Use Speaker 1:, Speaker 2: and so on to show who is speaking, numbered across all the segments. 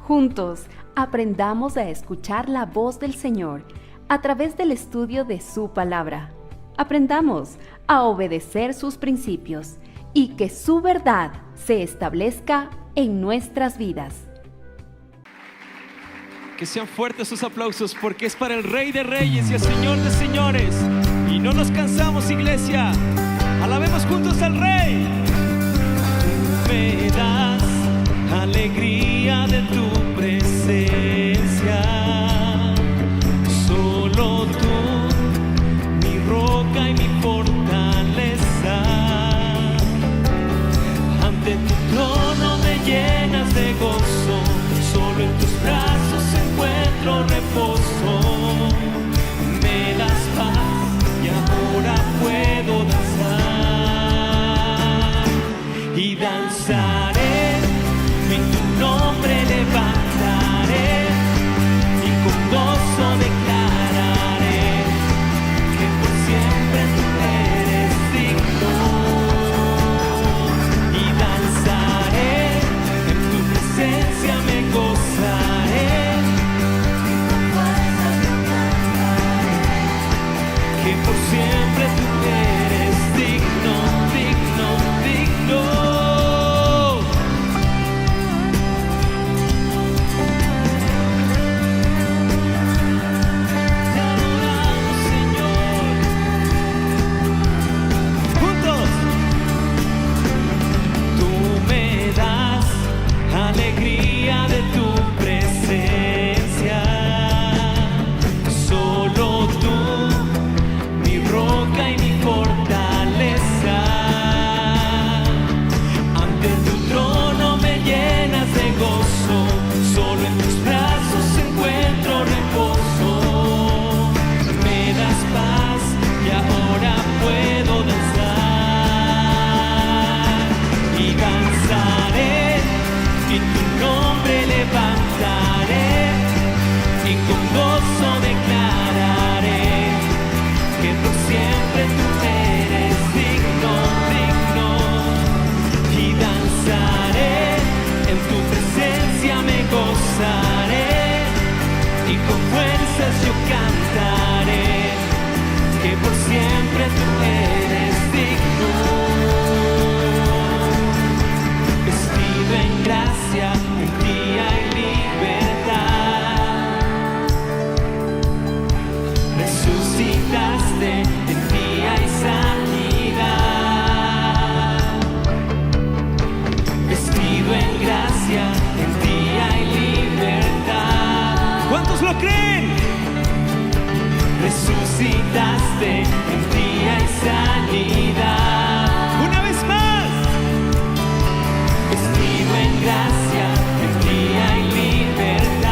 Speaker 1: Juntos, aprendamos a escuchar la voz del Señor a través del estudio de su palabra. Aprendamos a obedecer sus principios y que su verdad se establezca en nuestras vidas.
Speaker 2: Que sean fuertes sus aplausos, porque es para el Rey de Reyes y el Señor de Señores. Y no nos cansamos, iglesia. Alabemos juntos al Rey. Tú me das alegría de tu presencia. Solo tú, mi roca y mi fortaleza. Ante tu trono me llenas de gozo. Solo en tus brazos encuentro reposo. Me das paz y ahora puedo danzar. Y danzaré, en tu nombre levantaré, y con gozo declararé que por siempre tú eres digno. Y danzaré, en tu presencia me gozaré, que por siempre tú eres digno, digno, digno. Te adoramos, Señor. Juntos. Tú me das alegría de tu presencia. Solo tú, mi roca y mi fortaleza. Ante tu trono me llenas de gozo. Solo en tus brazos encuentro reposo. Me das paz y ahora puedo danzar. Y danzaré, y tu nombre levantaré, y con gozo declararé que por siempre tú eres digno, digno. Y danzaré, en tu presencia me gozaré, y con fuerzas yo cantaré que por siempre tú eres digno. Vestido en gracia, en ti hay libertad. Resucitaste, en ti hay sanidad. Vestido en gracia, en ti hay libertad. ¿Cuántos lo creen? Resucitaste, en ti hay sanidad. Una vez más. Vestido en gracia, en ti hay libertad.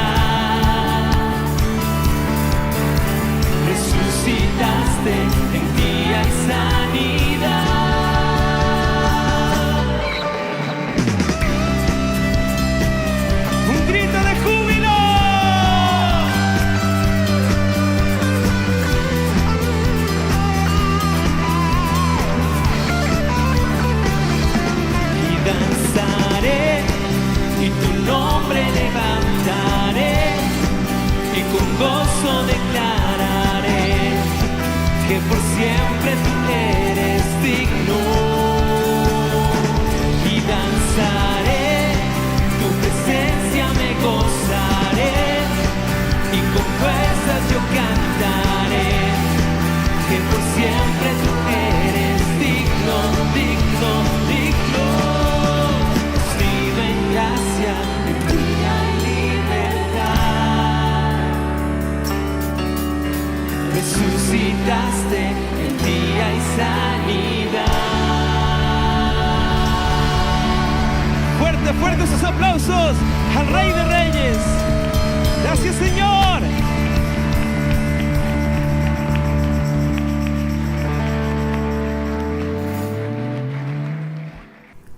Speaker 2: Resucitaste, en ti hay sanidad. Un grito de júbilo. Y danzaré, y tu nombre levantaré, y con gozo declararé que por siempre tú eres digno. Y danzaré, tu presencia me gozaré, y con fuerzas yo cantaré que por siempre tú eres digno, digno, digno. Vestido en gracia, en ti hay libertad. Resucitaste, en ti hay sanidad. Fuerte, fuerte sus aplausos al Rey de Reyes. Gracias, Señor.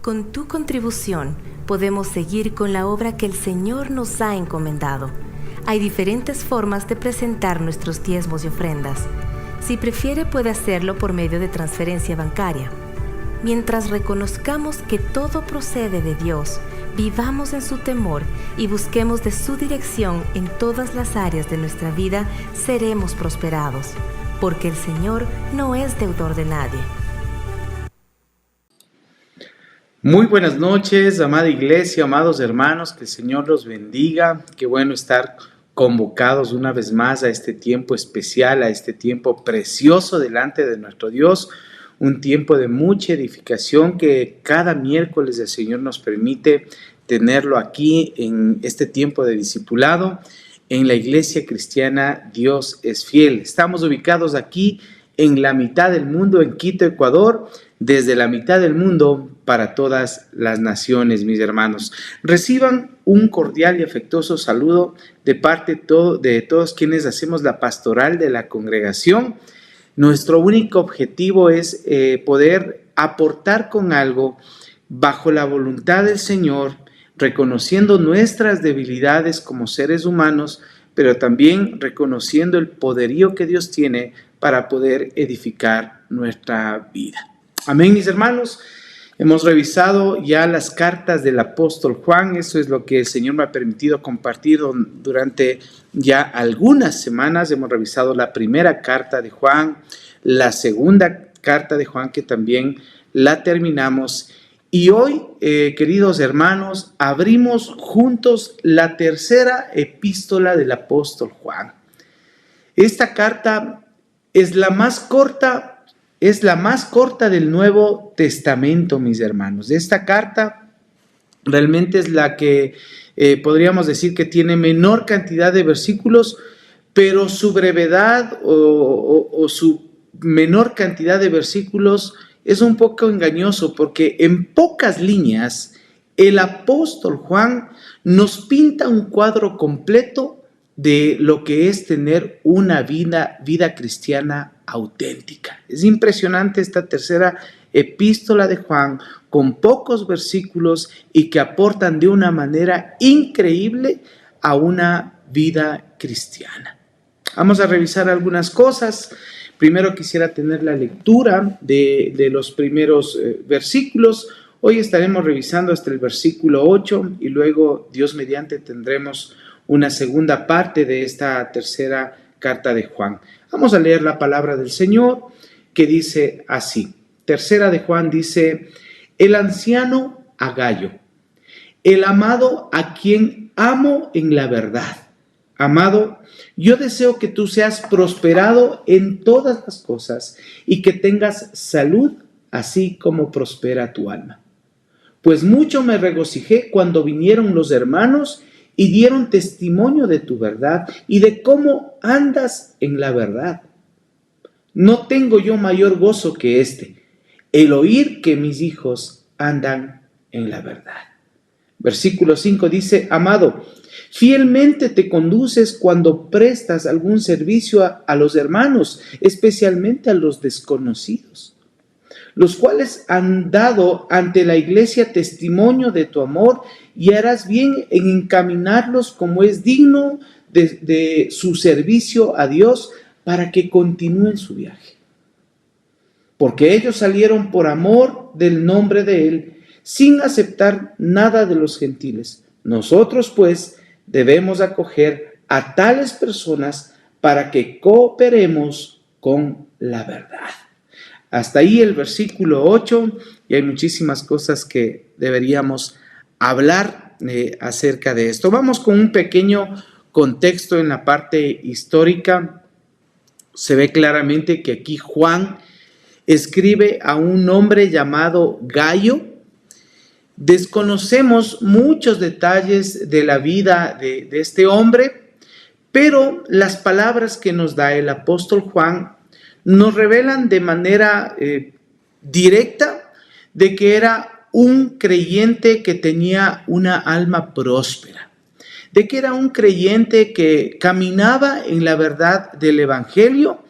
Speaker 3: Con tu contribución podemos seguir con la obra que el Señor nos ha encomendado. Hay diferentes formas de presentar nuestros diezmos y ofrendas. Si prefiere, puede hacerlo por medio de transferencia bancaria. Mientras reconozcamos que todo procede de Dios, vivamos en su temor y busquemos de su dirección en todas las áreas de nuestra vida, seremos prosperados, porque el Señor no es deudor de nadie.
Speaker 4: Muy buenas noches, amada iglesia, amados hermanos, que el Señor los bendiga. Qué bueno estar convocados una vez más a este tiempo especial, a este tiempo precioso delante de nuestro Dios, un tiempo de mucha edificación que cada miércoles el Señor nos permite tenerlo aquí en este tiempo de discipulado. En la iglesia cristiana Dios es fiel. Estamos ubicados aquí en la mitad del mundo, en Quito, Ecuador, desde la mitad del mundo para todas las naciones, mis hermanos. Reciban un cordial y afectuoso saludo de parte de todos quienes hacemos la pastoral de la congregación. Nuestro único objetivo es poder aportar con algo bajo la voluntad del Señor, reconociendo nuestras debilidades como seres humanos, pero también reconociendo el poderío que Dios tiene para poder edificar nuestra vida. Amén, mis hermanos. Hemos revisado ya las cartas del apóstol Juan. Eso es lo que el Señor me ha permitido compartir durante ya algunas semanas. Hemos revisado la primera carta de Juan, la segunda carta de Juan, que también la terminamos. Y hoy, queridos hermanos, abrimos juntos la tercera epístola del apóstol Juan. Esta carta es la más corta del Nuevo Testamento, mis hermanos. Esta carta realmente es la que podríamos decir que tiene menor cantidad de versículos, pero su brevedad o su menor cantidad de versículos es un poco engañoso, porque en pocas líneas el apóstol Juan nos pinta un cuadro completo de lo que es tener una vida cristiana auténtica. Es impresionante esta tercera epístola de Juan, con pocos versículos y que aportan de una manera increíble a una vida cristiana. Vamos a revisar algunas cosas. Primero quisiera tener la lectura de los primeros versículos. Hoy estaremos revisando hasta el versículo 8 y luego, Dios mediante, tendremos una segunda parte de esta tercera carta de Juan. Vamos a leer la palabra del Señor, que dice así. Tercera de Juan dice: el anciano a Gayo, el amado a quien amo en la verdad. Amado, yo deseo que tú seas prosperado en todas las cosas y que tengas salud, así como prospera tu alma. Pues mucho me regocijé cuando vinieron los hermanos y dieron testimonio de tu verdad y de cómo andas en la verdad. No tengo yo mayor gozo que este, el oír que mis hijos andan en la verdad. Versículo 5 dice: amado, fielmente te conduces cuando prestas algún servicio a los hermanos, especialmente a los desconocidos, los cuales han dado ante la iglesia testimonio de tu amor, y harás bien en encaminarlos como es digno de su servicio a Dios, para que continúen su viaje. Porque ellos salieron por amor del nombre de Él, sin aceptar nada de los gentiles. Nosotros, pues, debemos acoger a tales personas para que cooperemos con la verdad. Hasta ahí el versículo 8, y hay muchísimas cosas que deberíamos hablar acerca de esto. Vamos con un pequeño contexto en la parte histórica. Se ve claramente que aquí Juan escribe a un hombre llamado Gayo. Desconocemos muchos detalles de la vida de este hombre, pero las palabras que nos da el apóstol Juan nos revelan de manera directa de que era un creyente que tenía una alma próspera, de que era un creyente que caminaba en la verdad del Evangelio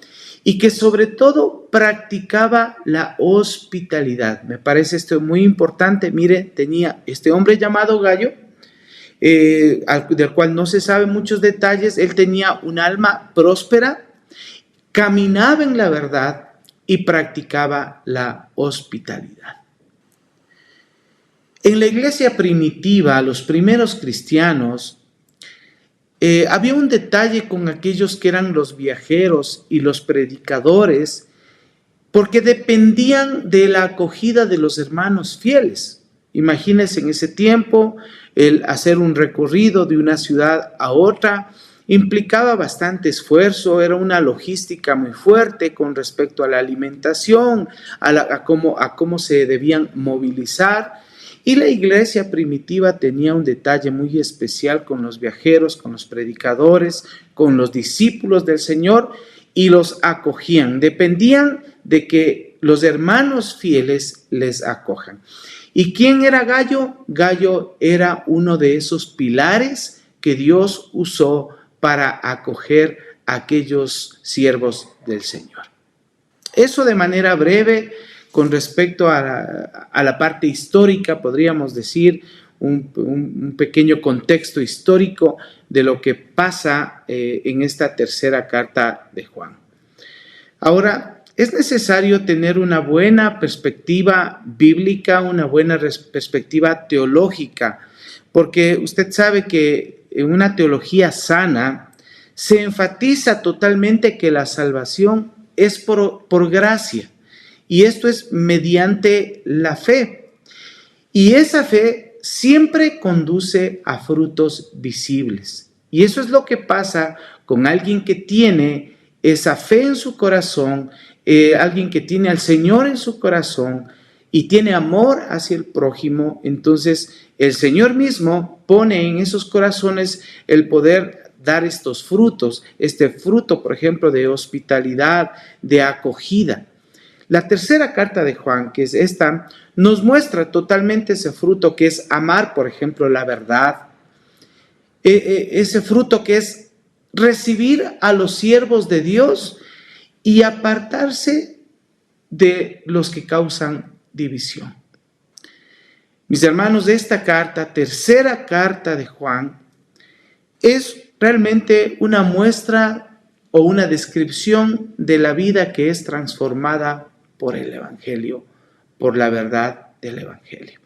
Speaker 4: y que sobre todo practicaba la hospitalidad. Me parece esto muy importante. Mire, tenía este hombre llamado Gayo, del cual no se saben muchos detalles. Él tenía un alma próspera, caminaba en la verdad y practicaba la hospitalidad. En la iglesia primitiva, los primeros cristianos, había un detalle con aquellos que eran los viajeros y los predicadores, porque dependían de la acogida de los hermanos fieles. Imagínense en ese tiempo, el hacer un recorrido de una ciudad a otra implicaba bastante esfuerzo, era una logística muy fuerte con respecto a la alimentación, a cómo se debían movilizar. Y la iglesia primitiva tenía un detalle muy especial con los viajeros, con los predicadores, con los discípulos del Señor, y los acogían. Dependían de que los hermanos fieles les acojan. ¿Y quién era Gayo? Gayo era uno de esos pilares que Dios usó para acoger a aquellos siervos del Señor. Eso de manera breve. Con respecto a la parte histórica, podríamos decir un pequeño contexto histórico de lo que pasa en esta tercera carta de Juan. Ahora, es necesario tener una buena perspectiva bíblica, una buena perspectiva teológica, porque usted sabe que en una teología sana se enfatiza totalmente que la salvación es por gracia. Y esto es mediante la fe. Y esa fe siempre conduce a frutos visibles. Y eso es lo que pasa con alguien que tiene esa fe en su corazón, alguien que tiene al Señor en su corazón y tiene amor hacia el prójimo. Entonces el Señor mismo pone en esos corazones el poder dar estos frutos, este fruto, por ejemplo, de hospitalidad, de acogida. La tercera carta de Juan, que es esta, nos muestra totalmente ese fruto que es amar, por ejemplo, la verdad. Ese fruto que es recibir a los siervos de Dios y apartarse de los que causan división. Mis hermanos, esta carta, tercera carta de Juan, es realmente una muestra o una descripción de la vida que es transformada por el Evangelio, por la verdad del Evangelio.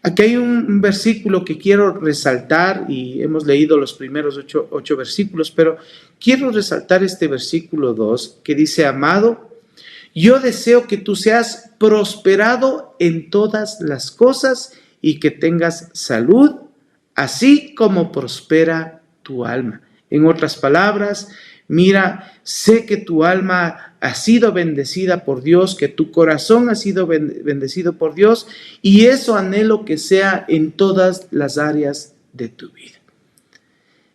Speaker 4: Aquí hay un versículo que quiero resaltar y hemos leído los primeros ocho versículos, pero quiero resaltar este versículo 2 que dice: amado, yo deseo que tú seas prosperado en todas las cosas y que tengas salud, así como prospera tu alma. En otras palabras, mira, sé que tu alma ha sido bendecida por Dios, que tu corazón ha sido bendecido por Dios, y eso anhelo que sea en todas las áreas de tu vida.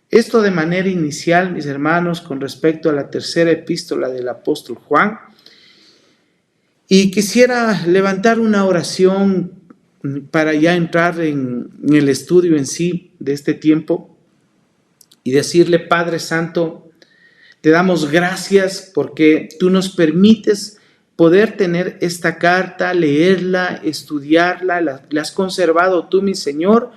Speaker 4: Esto de manera inicial, mis hermanos, con respecto a la tercera epístola del apóstol Juan. Y quisiera levantar una oración para ya entrar en el estudio en sí de este tiempo y decirle: Padre Santo, te damos gracias porque tú nos permites poder tener esta carta, leerla, estudiarla, la has conservado tú, mi Señor.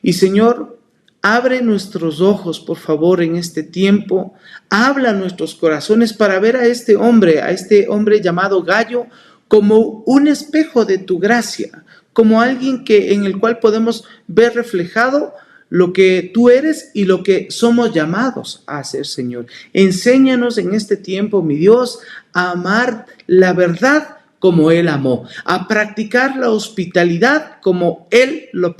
Speaker 4: Y Señor, abre nuestros ojos, por favor, en este tiempo. Habla a nuestros corazones para ver a este hombre llamado Gayo, como un espejo de tu gracia, como alguien en el cual podemos ver reflejado lo que tú eres y lo que somos llamados a hacer, Señor. Enséñanos en este tiempo, mi Dios, a amar la verdad como Él amó, a practicar la hospitalidad como Él lo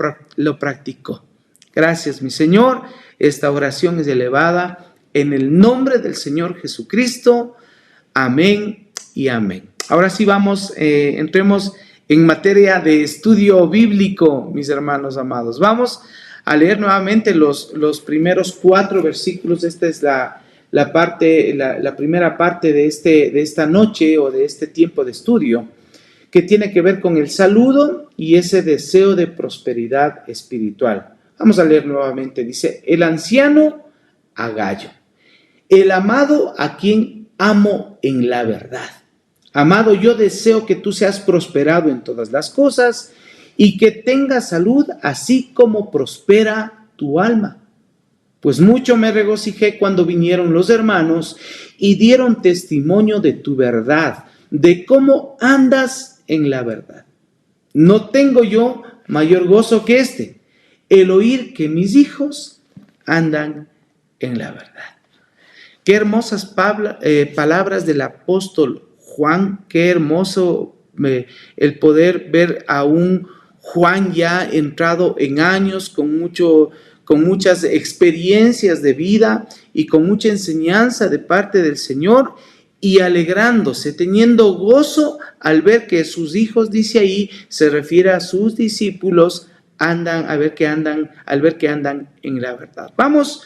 Speaker 4: practicó. Gracias, mi Señor. Esta oración es elevada en el nombre del Señor Jesucristo. Amén y amén. Ahora sí entremos en materia de estudio bíblico, mis hermanos amados. Vamos a leer nuevamente los primeros 4 versículos. Esta es la primera parte de esta noche o de este tiempo de estudio, que tiene que ver con el saludo y ese deseo de prosperidad espiritual. Vamos a leer nuevamente. Dice: el anciano a Gayo, el amado a quien amo en la verdad. Amado, yo deseo que tú seas prosperado en todas las cosas y que tengas salud, así como prospera tu alma. Pues mucho me regocijé cuando vinieron los hermanos y dieron testimonio de tu verdad, de cómo andas en la verdad. No tengo yo mayor gozo que este, el oír que mis hijos andan en la verdad. Qué hermosas palabras del apóstol Juan, qué hermoso el poder ver a un Juan ya entrado en años, con muchas experiencias de vida y con mucha enseñanza de parte del Señor, y alegrándose, teniendo gozo al ver que sus hijos, dice ahí, se refiere a sus discípulos, al ver que andan en la verdad. Vamos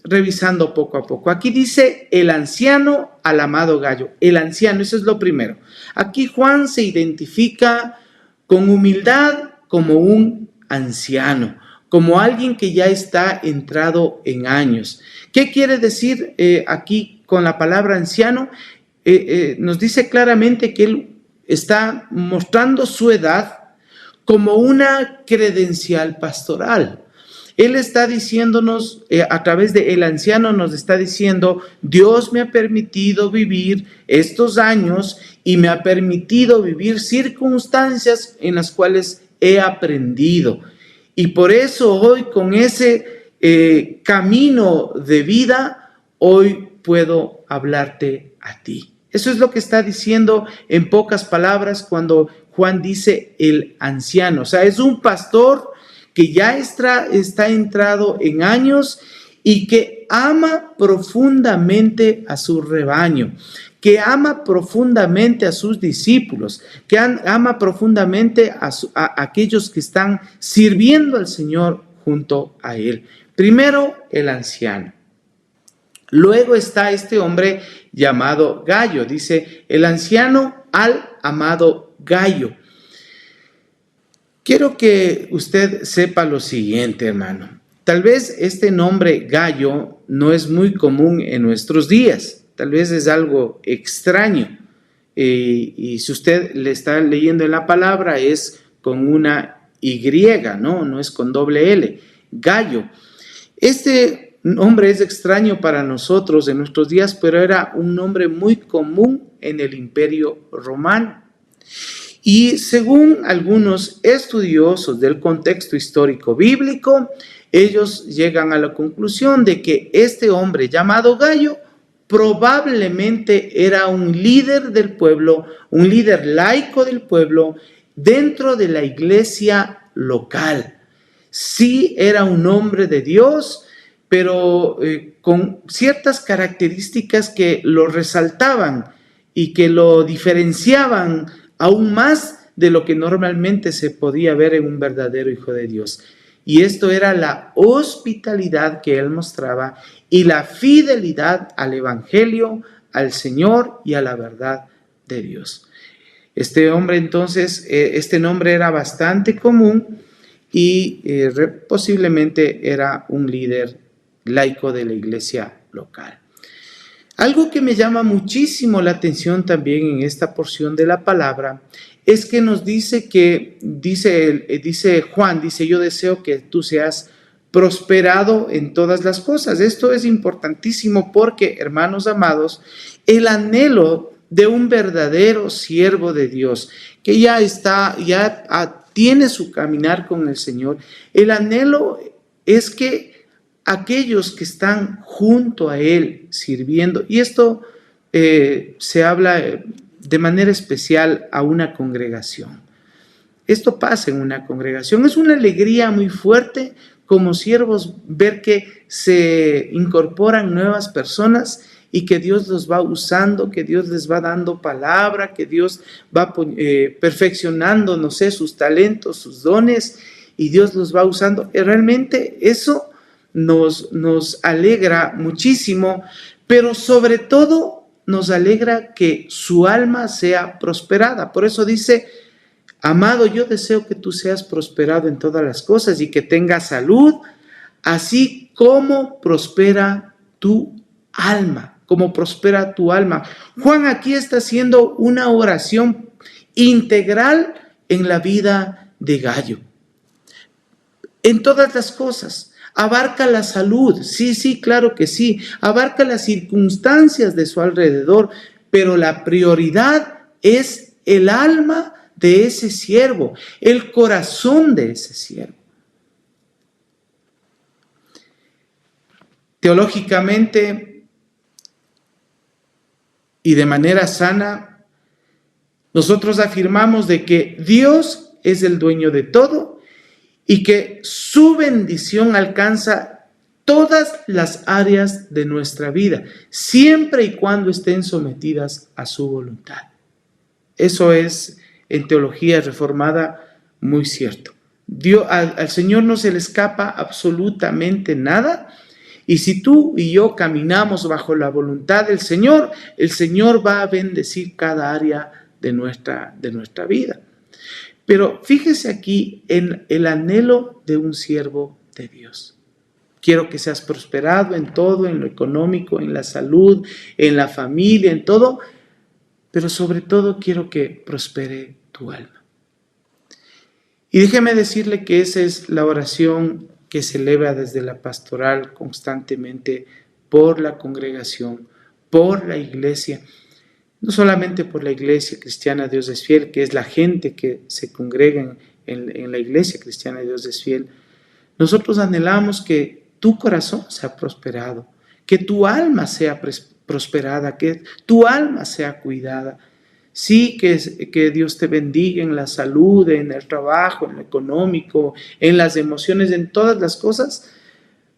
Speaker 4: revisando poco a poco. Aquí dice el anciano al amado Gallo. El anciano, eso es lo primero. Aquí Juan se identifica con humildad como un anciano, como alguien que ya está entrado en años. ¿Qué quiere decir aquí con la palabra anciano? Nos dice claramente que él está mostrando su edad como una credencial pastoral. Él está diciéndonos, a través de el anciano nos está diciendo, Dios me ha permitido vivir estos años y me ha permitido vivir circunstancias en las cuales he aprendido. Y por eso hoy, con ese camino de vida, hoy puedo hablarte a ti. Eso es lo que está diciendo en pocas palabras cuando Juan dice el anciano. O sea, es un pastor que ya está entrado en años y que ama profundamente a su rebaño, que ama profundamente a sus discípulos, que ama profundamente a aquellos que están sirviendo al Señor junto a él. Primero, el anciano. Luego está este hombre llamado Gallo. Dice, el anciano al amado Gallo. Quiero que usted sepa lo siguiente, hermano. Tal vez este nombre Gallo no es muy común en nuestros días. Tal vez es algo extraño. Y si usted le está leyendo en la palabra, es con una Y, no es con doble L. Gallo. Este nombre es extraño para nosotros en nuestros días, pero era un nombre muy común en el Imperio Romano. Y según algunos estudiosos del contexto histórico bíblico, ellos llegan a la conclusión de que este hombre llamado Gallo probablemente era un líder del pueblo, un líder laico del pueblo dentro de la iglesia local. Sí era un hombre de Dios, pero con ciertas características que lo resaltaban y que lo diferenciaban aún más de lo que normalmente se podía ver en un verdadero hijo de Dios. Y esto era la hospitalidad que él mostraba y la fidelidad al Evangelio, al Señor y a la verdad de Dios. Este hombre entonces, este nombre era bastante común y posiblemente era un líder laico de la iglesia local. Algo que me llama muchísimo la atención también en esta porción de la palabra es que nos dice Juan, yo deseo que tú seas prosperado en todas las cosas. Esto es importantísimo porque, hermanos amados, el anhelo de un verdadero siervo de Dios que ya tiene su caminar con el Señor, el anhelo es que aquellos que están junto a Él sirviendo, y esto se habla de manera especial a una congregación. Esto pasa en una congregación. Es una alegría muy fuerte como siervos ver que se incorporan nuevas personas y que Dios los va usando, que Dios les va dando palabra, que Dios va perfeccionando, sus talentos, sus dones, y Dios los va usando. Realmente eso nos alegra muchísimo, pero sobre todo nos alegra que su alma sea prosperada. Por eso dice, amado, yo deseo que tú seas prosperado en todas las cosas y que tengas salud, así como prospera tu alma, como prospera tu alma. Juan aquí está haciendo una oración integral en la vida de Gallo. En todas las cosas. Abarca la salud, sí, claro que sí. Abarca las circunstancias de su alrededor, pero la prioridad es el alma de ese siervo, el corazón de ese siervo. Teológicamente y de manera sana, nosotros afirmamos de que Dios es el dueño de todo y que su bendición alcanza todas las áreas de nuestra vida, siempre y cuando estén sometidas a su voluntad. Eso es, en teología reformada, muy cierto. Al Señor no se le escapa absolutamente nada, y si tú y yo caminamos bajo la voluntad del Señor, el Señor va a bendecir cada área de nuestra vida. Pero fíjese aquí en el anhelo de un siervo de Dios. Quiero que seas prosperado en todo, en lo económico, en la salud, en la familia, en todo, pero sobre todo quiero que prospere tu alma. Y déjeme decirle que esa es la oración que se eleva desde la pastoral constantemente por la congregación, por la iglesia, no solamente por la iglesia cristiana Dios es fiel, que es la gente que se congrega en la iglesia cristiana Dios es fiel. Nosotros anhelamos que tu corazón sea prosperado, que tu alma sea prosperada, que tu alma sea cuidada. Sí, que Dios te bendiga en la salud, en el trabajo, en lo económico, en las emociones, en todas las cosas,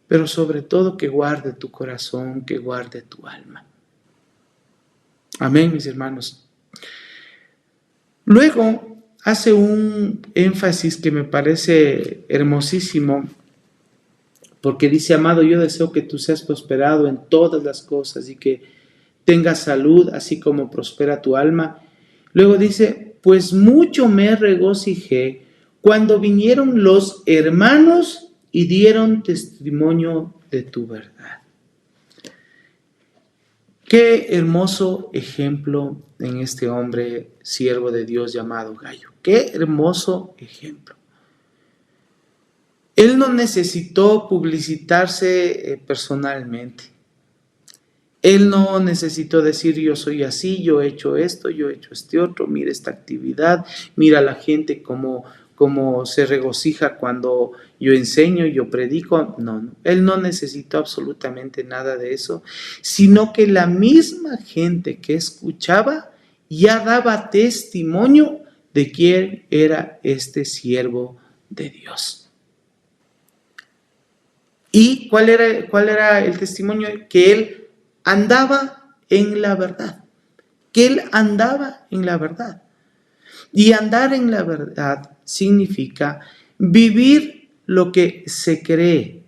Speaker 4: pero sobre todo que guarde tu corazón, que guarde tu alma. Amén, mis hermanos. Luego hace un énfasis que me parece hermosísimo, porque dice: amado, yo deseo que tú seas prosperado en todas las cosas y que tengas salud, así como prospera tu alma. Luego dice: pues mucho me regocijé cuando vinieron los hermanos y dieron testimonio de tu verdad. Qué hermoso ejemplo en este hombre, siervo de Dios llamado Gallo. Qué hermoso ejemplo. Él no necesitó publicitarse personalmente. Él no necesitó decir: yo soy así, yo he hecho esto, yo he hecho este otro, mira esta actividad, mira la gente cómo se regocija cuando yo enseño, yo predico. No, él no necesitó absolutamente nada de eso, sino que la misma gente que escuchaba ya daba testimonio de quién era este siervo de Dios. ¿Y cuál era el testimonio? Que él andaba en la verdad, que él andaba en la verdad. Y andar en la verdad significa vivir lo que se cree,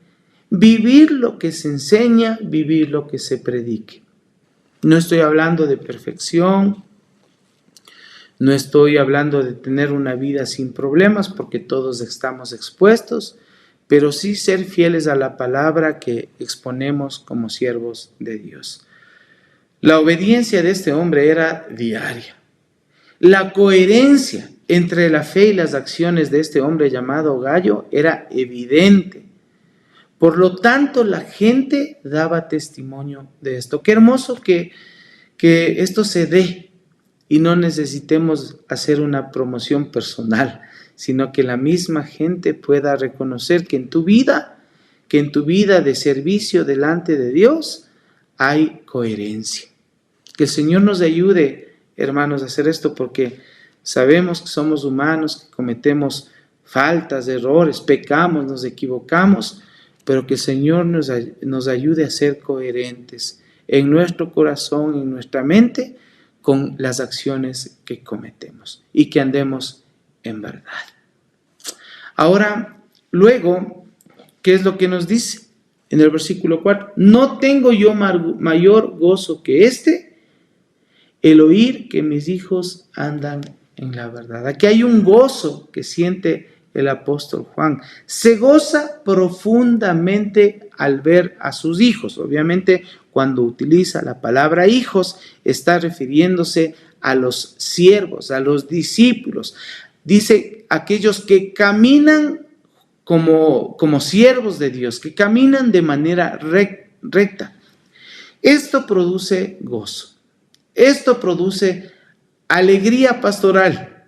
Speaker 4: vivir lo que se enseña, vivir lo que se predique. No estoy hablando de perfección, no estoy hablando de tener una vida sin problemas, porque todos estamos expuestos, pero sí ser fieles a la palabra que exponemos como siervos de Dios. La obediencia de este hombre era diaria. La coherencia entre la fe y las acciones de este hombre llamado Gallo era evidente. Por lo tanto, la gente daba testimonio de esto. Qué hermoso que esto se dé y no necesitemos hacer una promoción personal, sino que la misma gente pueda reconocer que en tu vida de servicio delante de Dios hay coherencia. Que el Señor nos ayude, hermanos, a hacer esto, porque sabemos que somos humanos, que cometemos faltas, errores, pecamos, nos equivocamos, pero que el Señor nos ayude a ser coherentes en nuestro corazón, en nuestra mente, con las acciones que cometemos y que andemos en verdad. Ahora, luego, ¿qué es lo que nos dice? En el versículo 4, no tengo yo mayor gozo que el oír que mis hijos andan en la verdad. Aquí hay un gozo que siente el apóstol Juan. Se goza profundamente al ver a sus hijos. Obviamente, cuando utiliza la palabra hijos, está refiriéndose a los siervos, a los discípulos. Dice aquellos que caminan como siervos de Dios, que caminan de manera recta. Esto produce gozo. Esto produce alegría pastoral.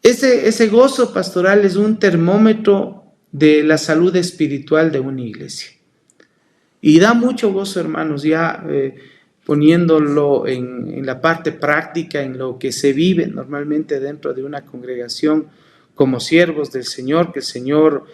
Speaker 4: Ese gozo pastoral es un termómetro de la salud espiritual de una iglesia. Y da mucho gozo, hermanos, ya poniéndolo en la parte práctica, en lo que se vive normalmente dentro de una congregación como siervos del Señor, que el Señor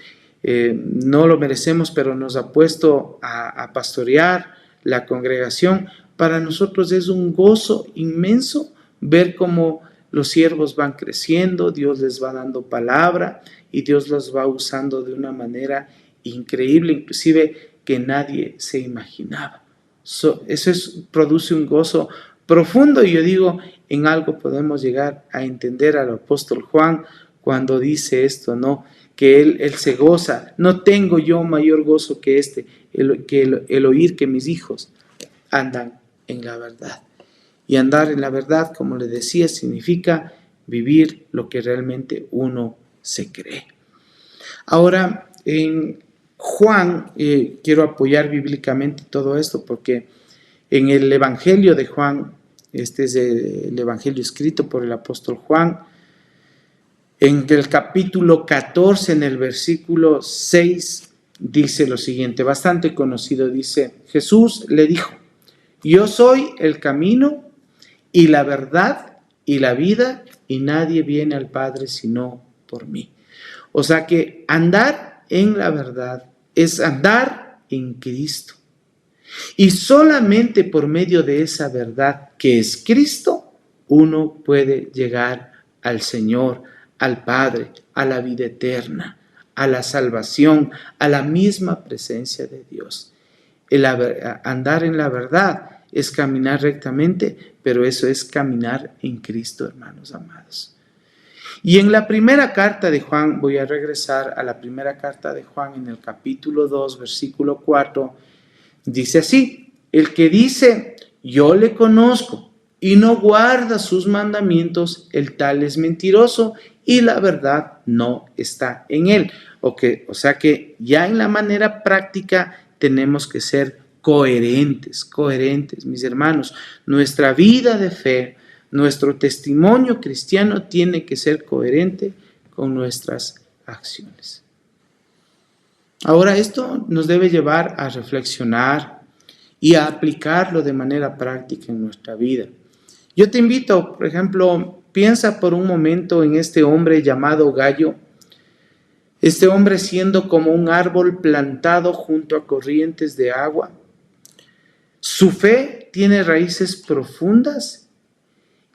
Speaker 4: no lo merecemos, pero nos ha puesto a pastorear la congregación. Para nosotros es un gozo inmenso ver cómo los siervos van creciendo, Dios les va dando palabra y Dios los va usando de una manera increíble, inclusive que nadie se imaginaba. Eso produce un gozo profundo, y yo digo, en algo podemos llegar a entender al apóstol Juan cuando dice esto, ¿no? Que él se goza. No tengo yo mayor gozo que el oír que mis hijos andan en la verdad. Y andar en la verdad, como le decía, significa vivir lo que realmente uno se cree. Ahora, en Juan, quiero apoyar bíblicamente todo esto porque en el Evangelio de Juan, este es el Evangelio escrito por el apóstol Juan, en el capítulo 14, en el versículo 6, dice lo siguiente, bastante conocido, dice, Jesús le dijo, yo soy el camino y la verdad y la vida, y nadie viene al Padre sino por mí. O sea que andar en la verdad es andar en Cristo. Y solamente por medio de esa verdad que es Cristo, uno puede llegar al Señor, al Padre, a la vida eterna, a la salvación, a la misma presencia de Dios. Andar en la verdad es caminar rectamente, pero eso es caminar en Cristo, hermanos amados. Y en la primera carta de Juan, voy a regresar a la primera carta de Juan en el capítulo 2, versículo 4, dice así, el que dice, yo le conozco y no guarda sus mandamientos, el tal es mentiroso y la verdad no está en él. O sea que ya en la manera práctica tenemos que ser coherentes, mis hermanos. Nuestra vida de fe, nuestro testimonio cristiano tiene que ser coherente con nuestras acciones. Ahora, esto nos debe llevar a reflexionar y a aplicarlo de manera práctica en nuestra vida. Yo te invito, por ejemplo, piensa por un momento en este hombre llamado Gallo. Este hombre siendo como un árbol plantado junto a corrientes de agua. Su fe tiene raíces profundas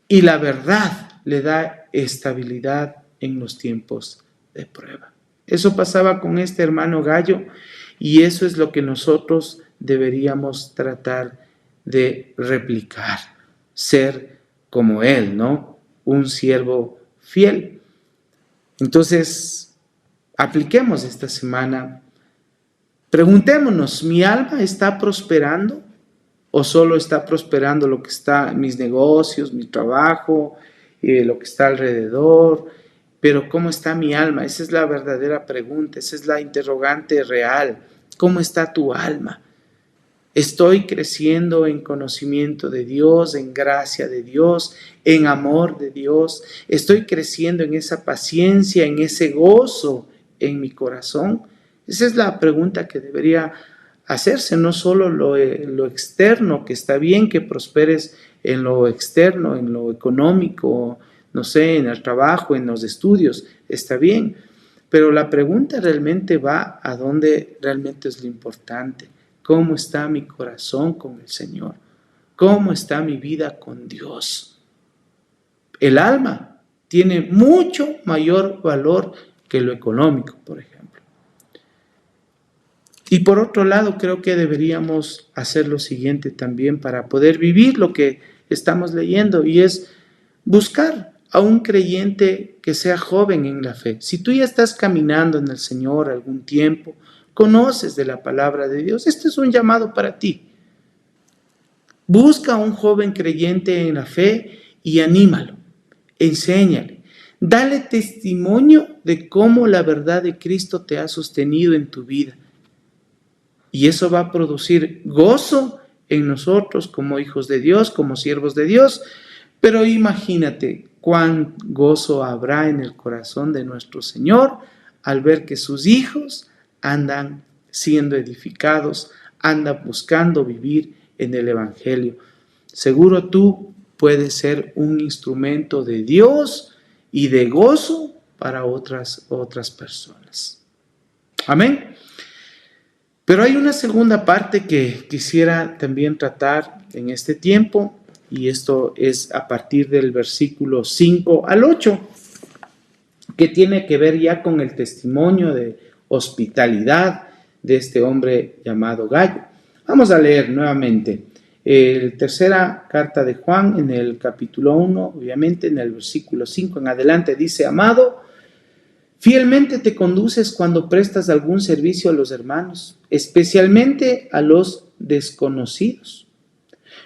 Speaker 4: y la verdad le da estabilidad en los tiempos de prueba. Eso pasaba con este hermano Gallo y eso es lo que nosotros deberíamos tratar de replicar, ser como él, ¿no? Un siervo fiel. Entonces, apliquemos esta semana. Preguntémonos, ¿mi alma está prosperando? ¿O solo está prosperando lo que está en mis negocios, mi trabajo, lo que está alrededor? Pero ¿cómo está mi alma? Esa es la verdadera pregunta, esa es la interrogante real. ¿Cómo está tu alma? ¿Estoy creciendo en conocimiento de Dios, en gracia de Dios, en amor de Dios? ¿Estoy creciendo en esa paciencia, en ese gozo en mi corazón? Esa es la pregunta que debería hacerse, no solo lo externo, que está bien que prosperes en lo externo, en lo económico, no sé, en el trabajo, en los estudios, está bien, pero la pregunta realmente va a dónde realmente es lo importante. ¿Cómo está mi corazón con el Señor? ¿Cómo está mi vida con Dios? El alma tiene mucho mayor valor que lo económico, por ejemplo. Y por otro lado, creo que deberíamos hacer lo siguiente también para poder vivir lo que estamos leyendo, y es buscar a un creyente que sea joven en la fe. Si tú ya estás caminando en el Señor algún tiempo, conoces de la palabra de Dios, este es un llamado para ti. Busca a un joven creyente en la fe y anímalo, enséñale, dale testimonio de cómo la verdad de Cristo te ha sostenido en tu vida. Y eso va a producir gozo en nosotros como hijos de Dios, como siervos de Dios. Pero imagínate, cuán gozo habrá en el corazón de nuestro Señor al ver que sus hijos andan siendo edificados, andan buscando vivir en el Evangelio. Seguro tú puedes ser un instrumento de Dios y de gozo para otras personas. Amén. Pero hay una segunda parte que quisiera también tratar en este tiempo, y esto es a partir del versículo 5 al 8, que tiene que ver ya con el testimonio de hospitalidad de este hombre llamado Gayo. Vamos a leer nuevamente la tercera carta de Juan en el capítulo 1, obviamente en el versículo 5 en adelante, dice: Amado, fielmente te conduces cuando prestas algún servicio a los hermanos, especialmente a los desconocidos,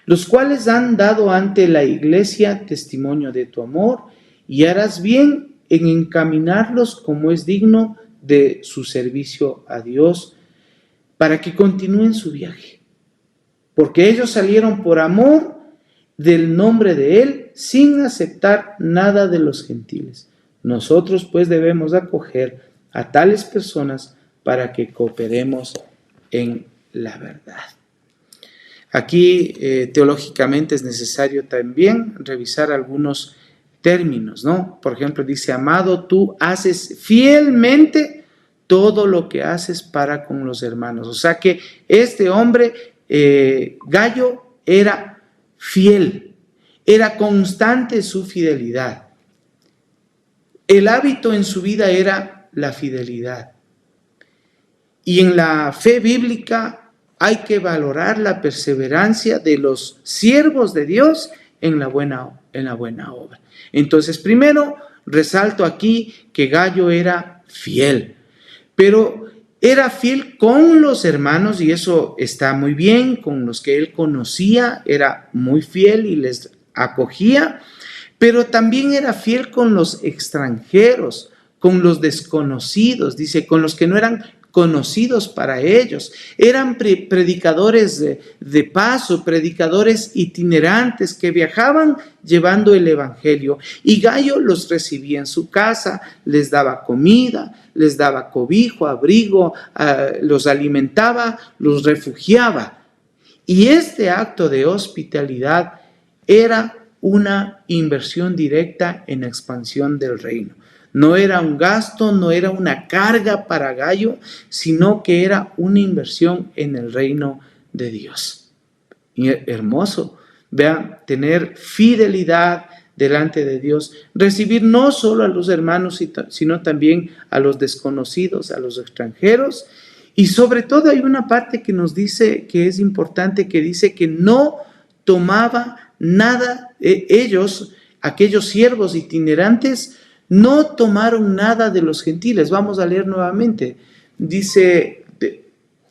Speaker 4: los cuales han dado ante la iglesia testimonio de tu amor, y harás bien en encaminarlos como es digno de su servicio a Dios, para que continúen su viaje. Porque ellos salieron por amor del nombre de Él, sin aceptar nada de los gentiles. Nosotros pues debemos acoger a tales personas para que cooperemos en la verdad. Aquí teológicamente es necesario también revisar algunos términos, ¿no? Por ejemplo, dice: amado, tú haces fielmente todo lo que haces para con los hermanos. O sea que este hombre, Gayo, era fiel, era constante su fidelidad. El hábito en su vida era la fidelidad. Y en la fe bíblica hay que valorar la perseverancia de los siervos de Dios en la buena obra. Entonces, primero resalto aquí que Gayo era fiel, pero era fiel con los hermanos, y eso está muy bien, con los que él conocía, era muy fiel y les acogía, pero también era fiel con los extranjeros, con los desconocidos, dice, con los que no eran conocidos para ellos. Eran predicadores de paso, predicadores itinerantes que viajaban llevando el evangelio. Y Gayo los recibía en su casa, les daba comida, les daba cobijo, abrigo, los alimentaba, los refugiaba. Y este acto de hospitalidad era una inversión directa en la expansión del reino. No era un gasto, no era una carga para Gayo, sino que era una inversión en el reino de Dios. Y hermoso, vean, tener fidelidad delante de Dios, recibir no solo a los hermanos, sino también a los desconocidos, a los extranjeros. Y sobre todo hay una parte que nos dice que es importante, que dice que no tomaba nada, ellos, aquellos siervos itinerantes, no tomaron nada de los gentiles. Vamos a leer nuevamente. Dice: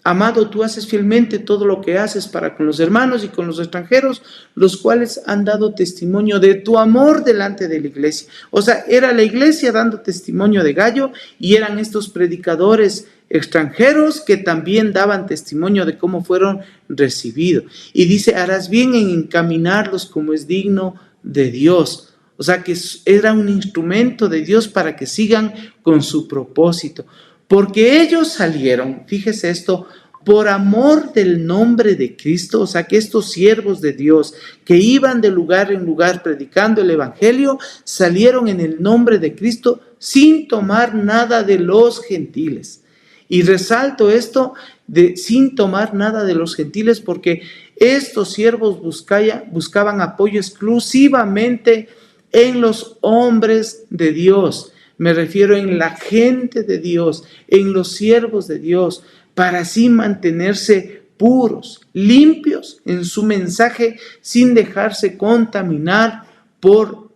Speaker 4: amado, tú haces fielmente todo lo que haces para con los hermanos y con los extranjeros, los cuales han dado testimonio de tu amor delante de la iglesia. O sea, era la iglesia dando testimonio de Gayo, y eran estos predicadores extranjeros que también daban testimonio de cómo fueron recibidos. Y dice: harás bien en encaminarlos como es digno de Dios. O sea que era un instrumento de Dios para que sigan con su propósito. Porque ellos salieron, fíjese esto, por amor del nombre de Cristo. O sea que estos siervos de Dios que iban de lugar en lugar predicando el evangelio, salieron en el nombre de Cristo sin tomar nada de los gentiles. Y resalto esto de sin tomar nada de los gentiles, porque estos siervos buscaban apoyo exclusivamente en los hombres de Dios. Me refiero en la gente de Dios, en los siervos de Dios, para así mantenerse puros, limpios en su mensaje, sin dejarse contaminar por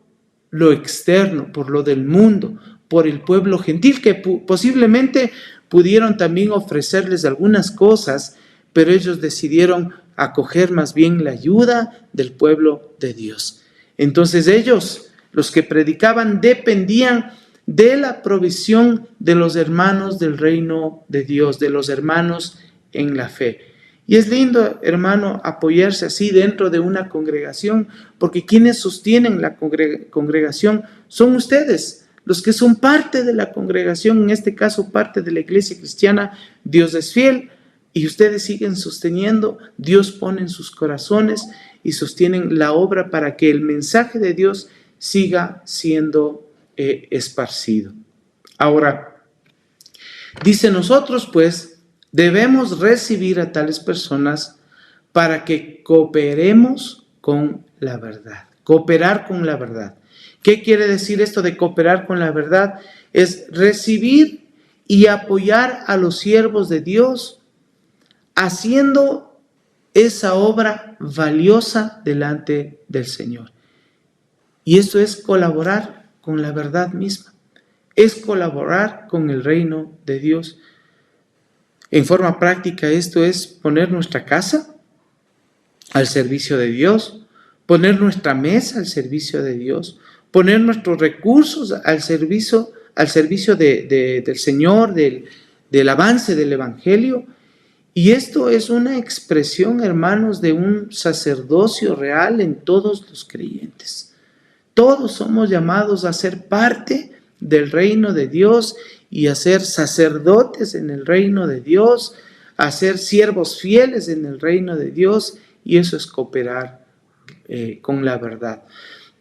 Speaker 4: lo externo, por lo del mundo, por el pueblo gentil, que posiblemente pudieron también ofrecerles algunas cosas, pero ellos decidieron acoger más bien la ayuda del pueblo de Dios. Entonces ellos, los que predicaban, dependían de la provisión de los hermanos del reino de Dios, de los hermanos en la fe. Y es lindo, hermano, apoyarse así dentro de una congregación, porque quienes sostienen la congregación son ustedes, los que son parte de la congregación, en este caso parte de la iglesia cristiana. Dios es fiel y ustedes siguen sosteniendo, Dios pone en sus corazones y sostienen la obra para que el mensaje de Dios siga siendo esparcido. Ahora, dice nosotros pues, debemos recibir a tales personas para que cooperemos con la verdad. Cooperar con la verdad. ¿Qué quiere decir esto de cooperar con la verdad? Es recibir y apoyar a los siervos de Dios haciendo esa obra valiosa delante del Señor. Y esto es colaborar con la verdad misma. Es colaborar con el reino de Dios. En forma práctica, esto es poner nuestra casa al servicio de Dios, poner nuestra mesa al servicio de Dios, poner nuestros recursos al servicio del Señor, del avance del Evangelio. Y esto es una expresión, hermanos, de un sacerdocio real en todos los creyentes. Todos somos llamados a ser parte del reino de Dios y a ser sacerdotes en el reino de Dios, a ser siervos fieles en el reino de Dios, y eso es cooperar con la verdad.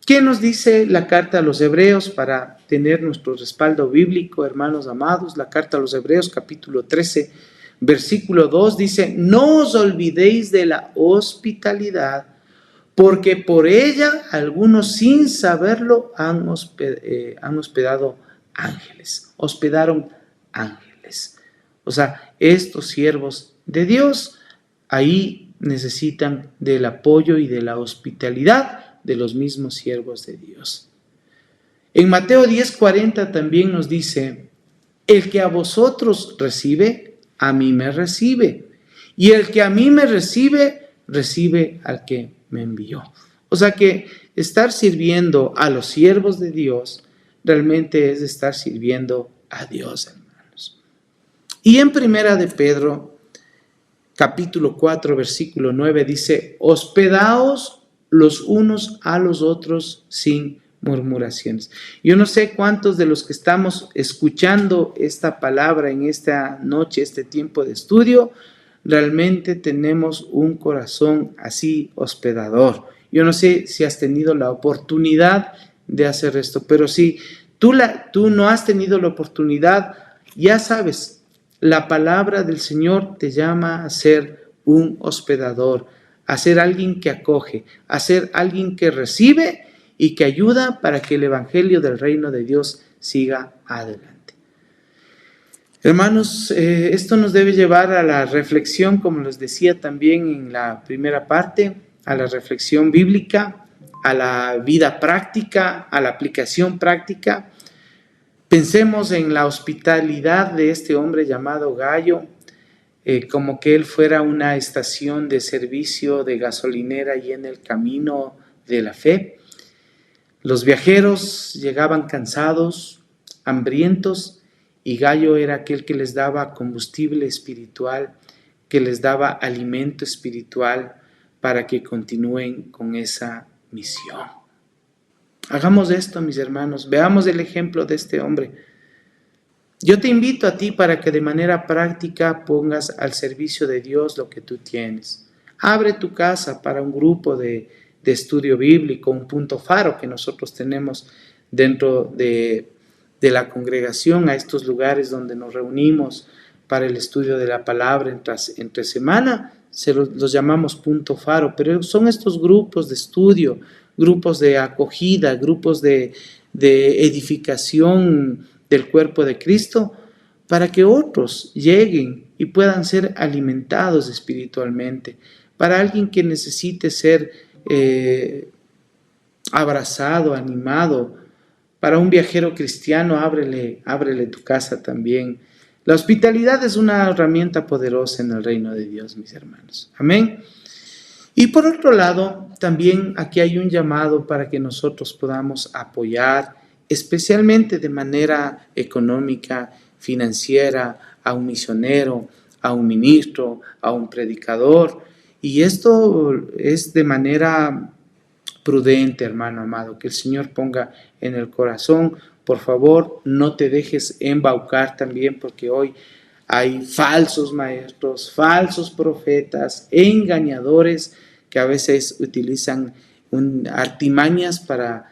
Speaker 4: ¿Qué nos dice la carta a los Hebreos para tener nuestro respaldo bíblico, hermanos amados? La carta a los Hebreos, capítulo 13, versículo 2, dice: no os olvidéis de la hospitalidad, porque por ella algunos sin saberlo han hospedado ángeles. Hospedaron ángeles. O sea, estos siervos de Dios ahí necesitan del apoyo y de la hospitalidad de los mismos siervos de Dios. En Mateo 10:40 también nos dice: el que a vosotros recibe, a mí me recibe, y el que a mí me recibe, recibe al que me envió. O sea que estar sirviendo a los siervos de Dios realmente es estar sirviendo a Dios, hermanos. Y en Primera de Pedro, capítulo 4, versículo 9, dice: hospedaos los unos a los otros sin murmuraciones. Yo no sé cuántos de los que estamos escuchando esta palabra en esta noche, este tiempo de estudio, realmente tenemos un corazón así hospedador. Yo no sé si has tenido la oportunidad de hacer esto, pero si tú no has tenido la oportunidad, ya sabes, la palabra del Señor te llama a ser un hospedador, a ser alguien que acoge, a ser alguien que recibe y que ayuda para que el evangelio del reino de Dios siga adelante. Hermanos, esto nos debe llevar a la reflexión, como les decía también en la primera parte, a la reflexión bíblica, a la vida práctica, a la aplicación práctica. Pensemos en la hospitalidad de este hombre llamado Gayo, como que él fuera una estación de servicio de gasolinera y en el camino de la fe. Los viajeros llegaban cansados, hambrientos, y Gayo era aquel que les daba combustible espiritual, que les daba alimento espiritual para que continúen con esa misión. Hagamos esto, mis hermanos, veamos el ejemplo de este hombre. Yo te invito a ti para que de manera práctica pongas al servicio de Dios lo que tú tienes. Abre tu casa para un grupo de estudio bíblico, un punto faro que nosotros tenemos dentro de la congregación, a estos lugares donde nos reunimos para el estudio de la palabra entre semana, los llamamos punto faro, pero son estos grupos de estudio, grupos de acogida, grupos de edificación del cuerpo de Cristo, para que otros lleguen y puedan ser alimentados espiritualmente. Para alguien que necesite ser abrazado, animado, para un viajero cristiano, ábrele tu casa también. La hospitalidad es una herramienta poderosa en el reino de Dios, mis hermanos. Amén. Y por otro lado, también aquí hay un llamado para que nosotros podamos apoyar, especialmente de manera económica, financiera, a un misionero, a un ministro, a un predicador. Y esto es de manera prudente, hermano amado, que el Señor ponga en el corazón. Por favor, no te dejes embaucar también, porque hoy hay falsos maestros, falsos profetas, engañadores que a veces utilizan artimañas para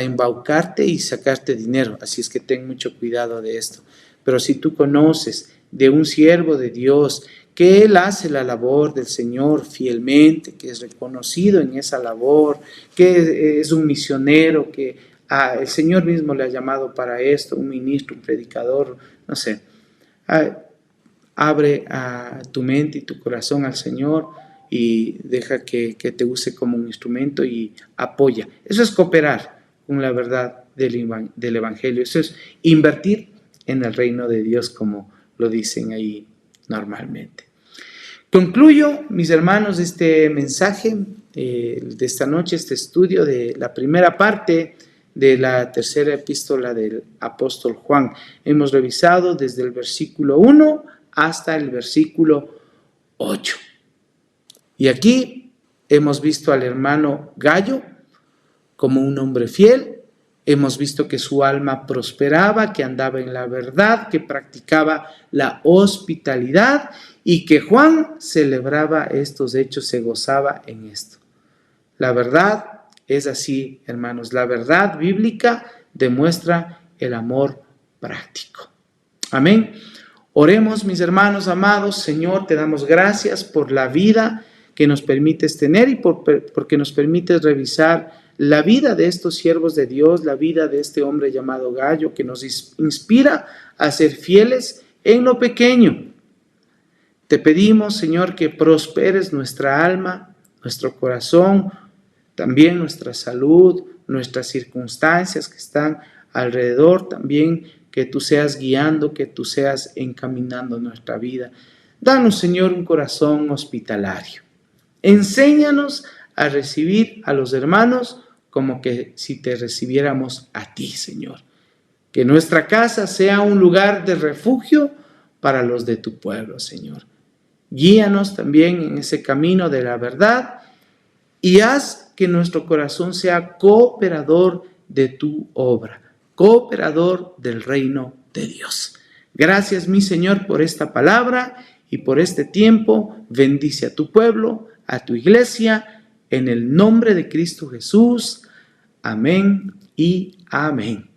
Speaker 4: embaucarte y sacarte dinero. Así es que ten mucho cuidado de esto. Pero si tú conoces de un siervo de Dios, que él hace la labor del Señor fielmente, que es reconocido en esa labor, que es un misionero, que el Señor mismo le ha llamado para esto, un ministro, un predicador, no sé. Abre tu mente y tu corazón al Señor y deja que te use como un instrumento y apoya. Eso es cooperar con la verdad del Evangelio. Eso es invertir en el reino de Dios, como lo dicen ahí normalmente. Concluyo, mis hermanos, este mensaje de esta noche, este estudio de la primera parte de la tercera epístola del apóstol Juan. Hemos revisado desde el versículo 1 hasta el versículo 8. Y aquí hemos visto al hermano Gayo como un hombre fiel. Hemos visto que su alma prosperaba, que andaba en la verdad, que practicaba la hospitalidad y que Juan celebraba estos hechos, se gozaba en esto. La verdad es así, hermanos. La verdad bíblica demuestra el amor práctico. Amén. Oremos, mis hermanos amados. Señor, te damos gracias por la vida que nos permites tener y porque nos permites revisar la vida de estos siervos de Dios, la vida de este hombre llamado Gayo, que nos inspira a ser fieles en lo pequeño. Te pedimos, Señor, que prosperes nuestra alma, nuestro corazón, también nuestra salud, nuestras circunstancias que están alrededor, también que tú seas guiando, que tú seas encaminando nuestra vida. Danos, Señor, un corazón hospitalario. Enséñanos a recibir a los hermanos como que si te recibiéramos a ti, Señor. Que nuestra casa sea un lugar de refugio para los de tu pueblo, Señor. Guíanos también en ese camino de la verdad y haz que nuestro corazón sea cooperador de tu obra, cooperador del reino de Dios. Gracias, mi Señor, por esta palabra y por este tiempo. Bendice a tu pueblo, a tu iglesia, en el nombre de Cristo Jesús. Amén y amén.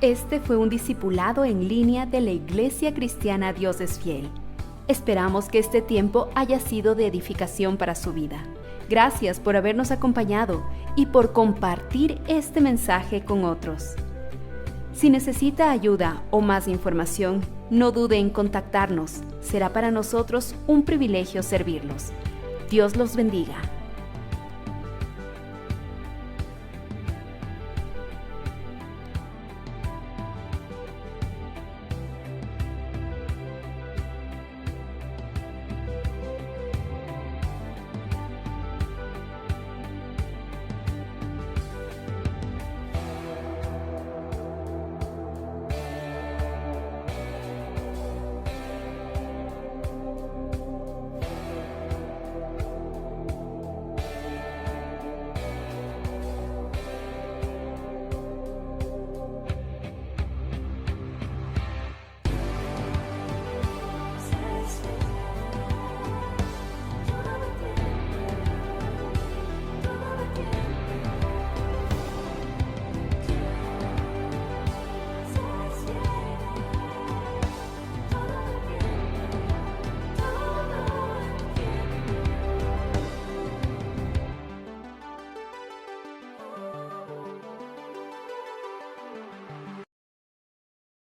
Speaker 1: Este fue un discipulado en línea de la Iglesia Cristiana Dios es Fiel. Esperamos que este tiempo haya sido de edificación para su vida. Gracias por habernos acompañado y por compartir este mensaje con otros. Si necesita ayuda o más información, no dude en contactarnos. Será para nosotros un privilegio servirlos. Dios los bendiga.